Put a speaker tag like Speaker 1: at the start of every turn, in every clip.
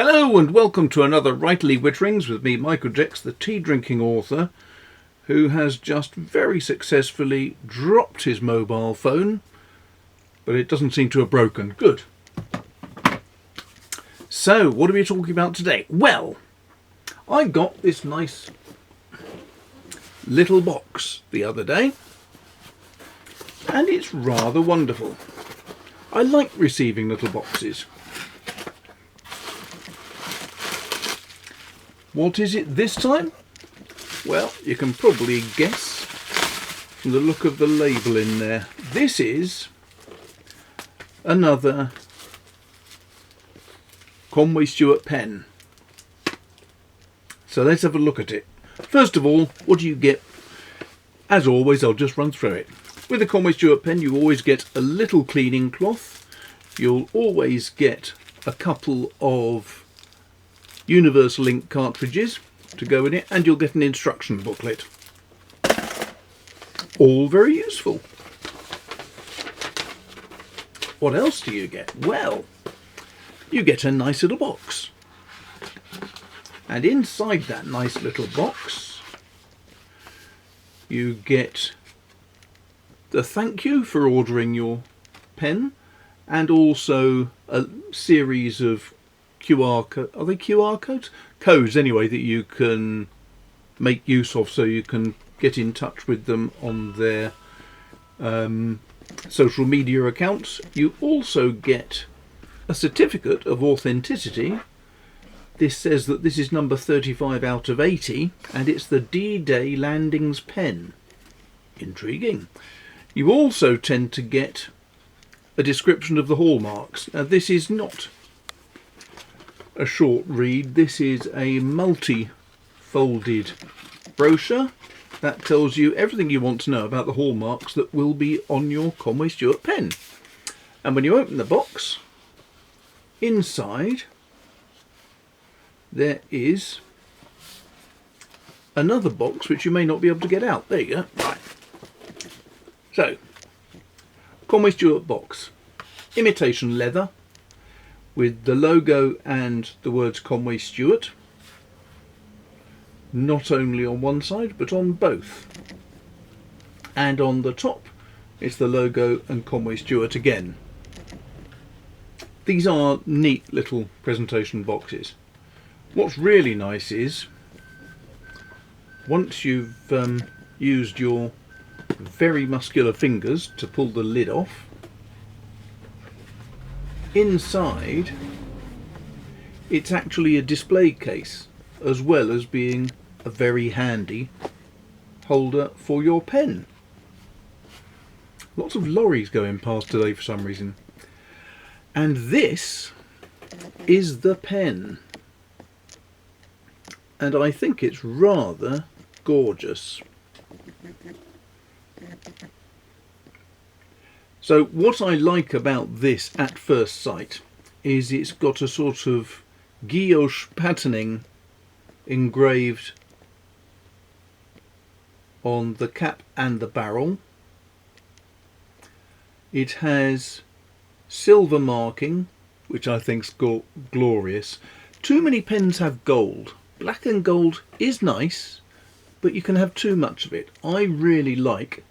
Speaker 1: Hello and welcome to another Writerly Witterings with me, Michael Jex, the tea drinking author, who has just very successfully dropped his mobile phone, but it doesn't seem to have broken. Good. So, what are we talking about today? Well, I got this nice little box the other day, and it's rather wonderful. I like receiving little boxes. What is it this time? Well, you can probably guess from the look of the label in there. This is another Conway Stewart pen. So let's have a look at it. First of all, what do you get? As always, I'll just run through it. With a Conway Stewart pen, you always get a little cleaning cloth. You'll always get a couple of universal ink cartridges to go in it, and you'll get an instruction booklet. All very useful. What else do you get? Well, you get a nice little box. And inside that nice little box, you get the thank you for ordering your pen, and also a series of QR code. Are they QR codes? Codes anyway that you can make use of, so you can get in touch with them on their social media accounts. You also get a certificate of authenticity. This says that this is number 35 out of 80, and it's the D-Day Landings pen. Intriguing. You also tend to get a description of the hallmarks. Now, this is not a short read. This is a multi-folded brochure that tells you everything you want to know about the hallmarks that will be on your Conway Stewart pen. And when you open the box, inside there is another box which you may not be able to get out. There you go. Right. So, Conway Stewart box, imitation leather, with the logo and the words Conway Stewart, not only on one side but on both. And on the top it's the logo and Conway Stewart again. These are neat little presentation boxes. What's really nice is, once you've used your very muscular fingers to pull the lid off, inside it's actually a display case, as well as being a very handy holder for your pen. Lots of lorries going past today for some reason. And this is the pen, and I think it's rather gorgeous. So what I like about this at first sight is it's got a sort of guilloche patterning engraved on the cap and the barrel. It has silver marking, which I think's glorious. Too many pens have gold. Black and gold is nice, but you can have too much of it. I really like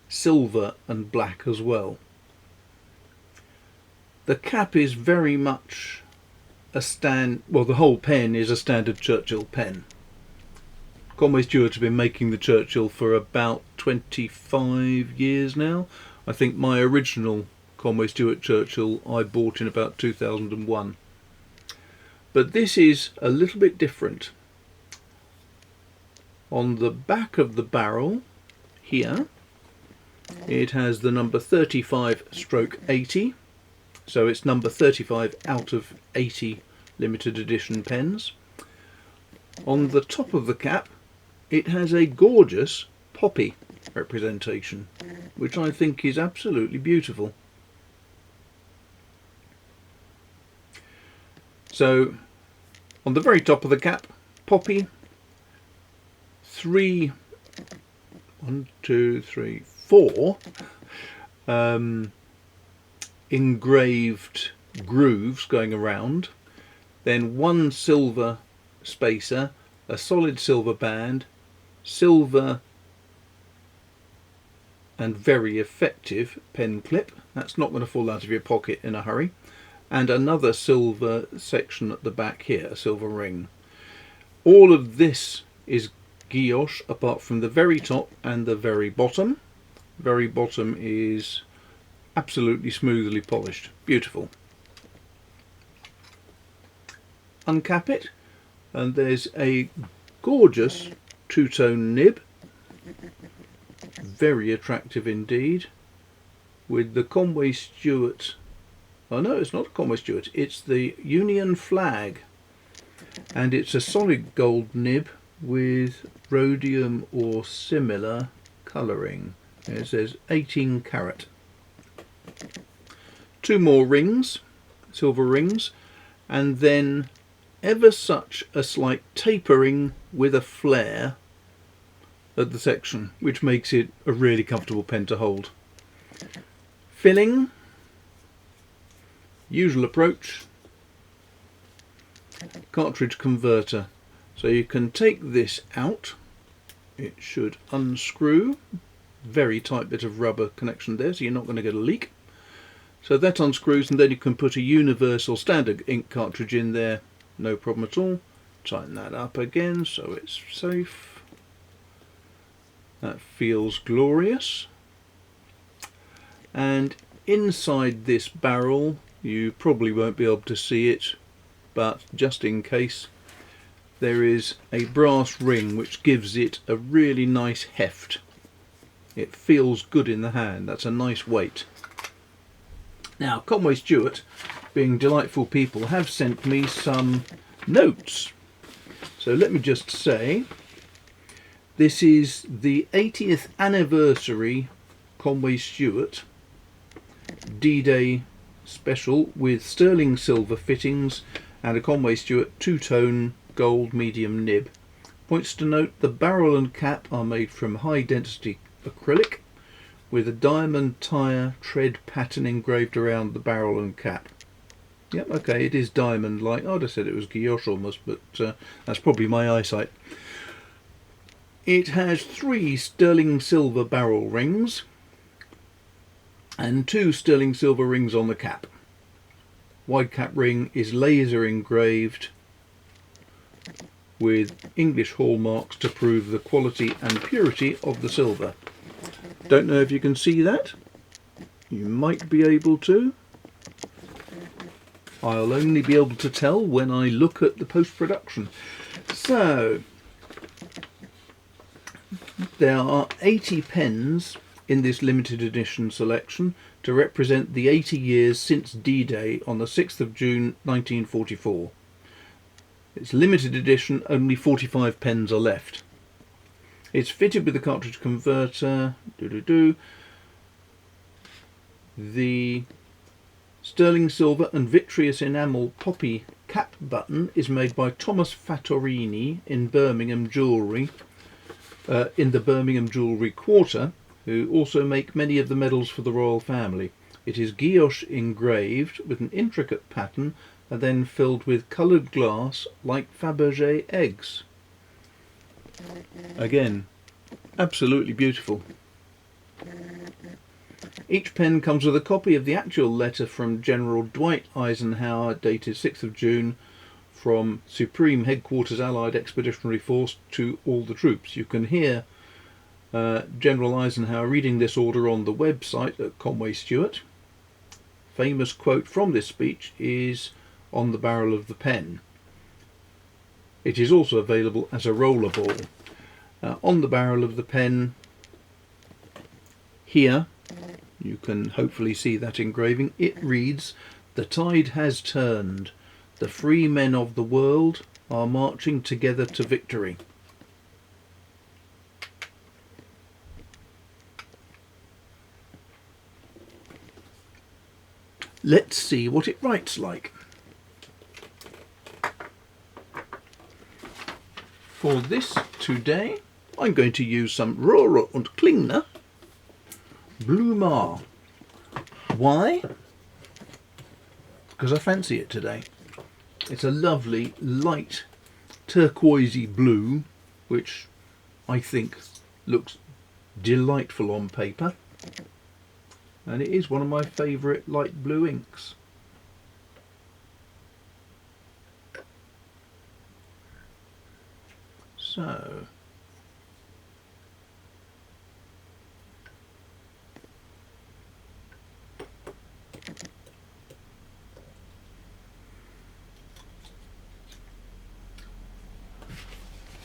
Speaker 1: silver and black as well. The cap is very much a the whole pen is a standard Churchill pen. Conway Stewart have been making the Churchill for about 25 years now. I think my original Conway Stewart Churchill I bought in about 2001. But this is a little bit different. On the back of the barrel here, it has the number 35/80. So it's number 35 out of 80 limited edition pens. On the top of the cap, it has a gorgeous poppy representation, which I think is absolutely beautiful. So on the very top of the cap, poppy, 4 engraved grooves going around, then one silver spacer, a solid silver band, silver and very effective pen clip, that's not going to fall out of your pocket in a hurry, and another silver section at the back here, a silver ring. All of this is guilloche apart from the very top and the very bottom. Very bottom is absolutely smoothly polished, beautiful. Uncap it, and there's a gorgeous two-tone nib, very attractive indeed, with the Conway Stewart, oh no, it's not Conway Stewart, it's the Union flag, and it's a solid gold nib with rhodium or similar colouring. It says 18 carat. Two more rings, silver rings, and then ever such a slight tapering with a flare at the section, which makes it a really comfortable pen to hold. Filling, usual approach, cartridge converter. So you can take this out, it should unscrew, very tight bit of rubber connection there, so you're not going to get a leak. So that unscrews, and then you can put a universal standard ink cartridge in there, no problem at all. Tighten that up again so it's safe. That feels glorious. And inside this barrel, you probably won't be able to see it, but just in case, there is a brass ring which gives it a really nice heft. It feels good in the hand, that's a nice weight. Now, Conway Stewart, being delightful people, have sent me some notes. So let me just say, this is the 80th anniversary Conway Stewart D-Day special with sterling silver fittings and a Conway Stewart two-tone gold medium nib. Points to note, the barrel and cap are made from high density acrylic with a diamond tire tread pattern engraved around the barrel and cap. Yep, okay, it is diamond like. I'd have said it was guilloche almost, but that's probably my eyesight. It has 3 sterling silver barrel rings and 2 sterling silver rings on the cap. Wide cap ring is laser engraved with English hallmarks to prove the quality and purity of the silver. Don't know if you can see that. You might be able to. I'll only be able to tell when I look at the post-production. So, there are 80 pens in this limited edition selection to represent the 80 years since D-Day on the 6th of June 1944. It's limited edition, only 45 pens are left. It's fitted with a cartridge converter. The sterling silver and vitreous enamel poppy cap button is made by Thomas Fattorini in Birmingham Jewellery, in the Birmingham Jewellery Quarter, who also make many of the medals for the royal family. It is guilloche engraved with an intricate pattern and then filled with coloured glass like Fabergé eggs. Again, absolutely beautiful. Each pen comes with a copy of the actual letter from General Dwight Eisenhower dated 6th of June from Supreme Headquarters Allied Expeditionary Force to all the troops. You can hear General Eisenhower reading this order on the website at Conway Stewart. Famous quote from this speech is on the barrel of the pen. It is also available as a rollerball. On the barrel of the pen here, you can hopefully see that engraving. It reads, "The tide has turned. The free men of the world are marching together to victory." Let's see what it writes like. For this today, I'm going to use some Rohrer und Klingner Blue Mar. Why? Because I fancy it today. It's a lovely light turquoisey blue, which I think looks delightful on paper, and it is one of my favourite light blue inks. So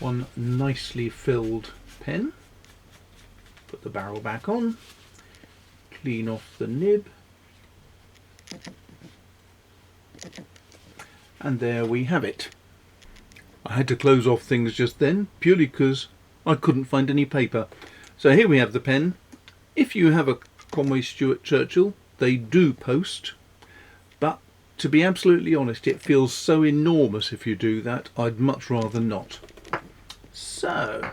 Speaker 1: one nicely filled pen. Put the barrel back on, clean off the nib, and there we have it. I had to close off things just then purely because I couldn't find any paper. So here we have the pen. If you have a Conway Stewart Churchill, they do post, but to be absolutely honest, it feels so enormous if you do that, I'd much rather not. So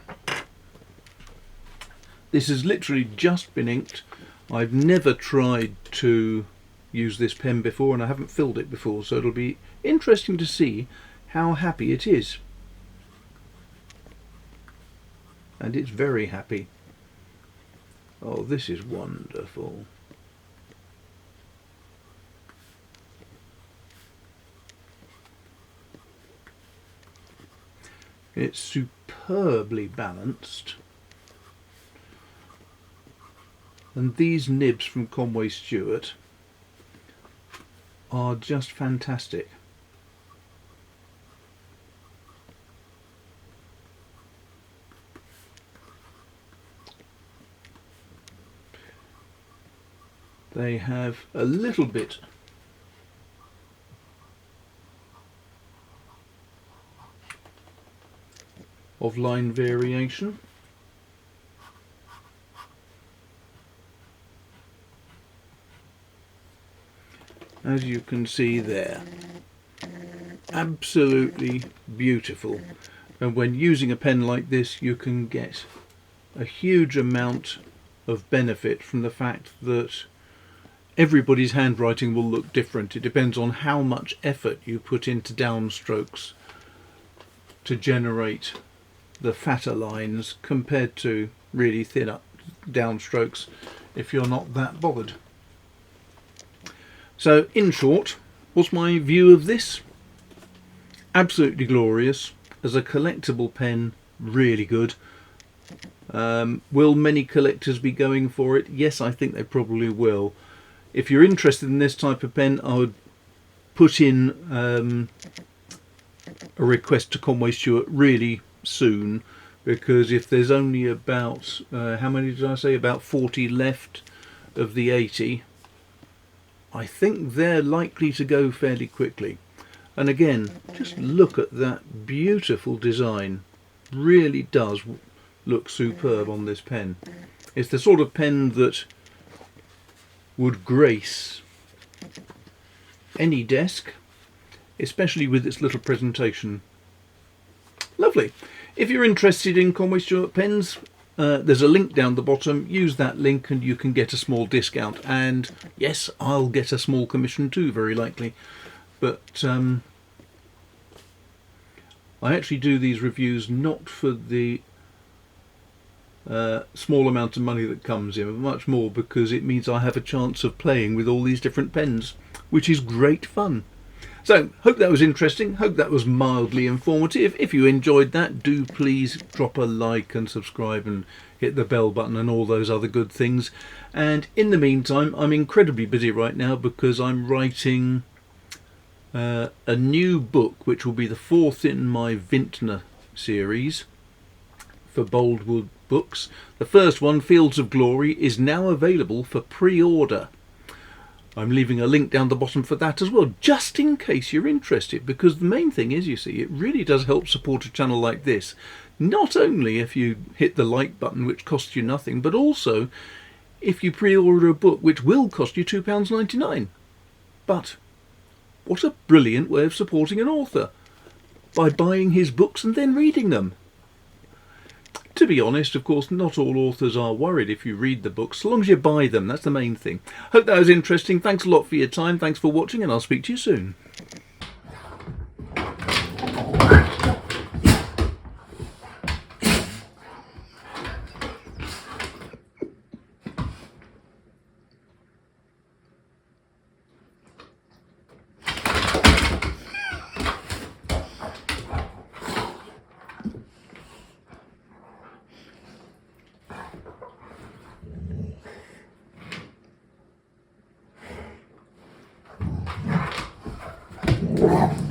Speaker 1: this has literally just been inked. I've never tried to use this pen before, and I haven't filled it before, so it'll be interesting to see how happy it is. And it's very happy. Oh, this is wonderful. It's superbly balanced. And these nibs from Conway Stewart are just fantastic. They have a little bit of line variation. As you can see there, absolutely beautiful. And when using a pen like this, you can get a huge amount of benefit from the fact that everybody's handwriting will look different. It depends on how much effort you put into downstrokes to generate the fatter lines compared to really thin up downstrokes if you're not that bothered. So in short, what's my view of this? Absolutely glorious. As a collectible pen, really good. Will many collectors be going for it? Yes, I think they probably will. If you're interested in this type of pen, I would put in a request to Conway Stewart really soon, because if there's only about, how many did I say, about 40 left of the 80, I think they're likely to go fairly quickly. And again, just look at that beautiful design. Really does look superb on this pen. It's the sort of pen that would grace any desk, especially with its little presentation. Lovely. If you're interested in Conway Stewart pens, there's a link down the bottom. Use that link and you can get a small discount. And yes, I'll get a small commission too, very likely. But I actually do these reviews not for the small amount of money that comes in, but much more because it means I have a chance of playing with all these different pens, which is great fun. So, hope that was interesting, hope that was mildly informative. If you enjoyed that, do please drop a like and subscribe and hit the bell button and all those other good things. And in the meantime, I'm incredibly busy right now because I'm writing a new book, which will be the 4th in my Vintner series for Boldwood Books. The first one, Fields of Glory, is now available for pre-order. I'm leaving a link down the bottom for that as well, just in case you're interested, because the main thing is, you see, it really does help support a channel like this. Not only if you hit the like button, which costs you nothing, but also if you pre-order a book, which will cost you £2.99. But what a brilliant way of supporting an author, by buying his books and then reading them. To be honest, of course, not all authors are worried if you read the books, so long as you buy them, that's the main thing. Hope that was interesting. Thanks a lot for your time, thanks for watching, and I'll speak to you soon.
Speaker 2: Bye.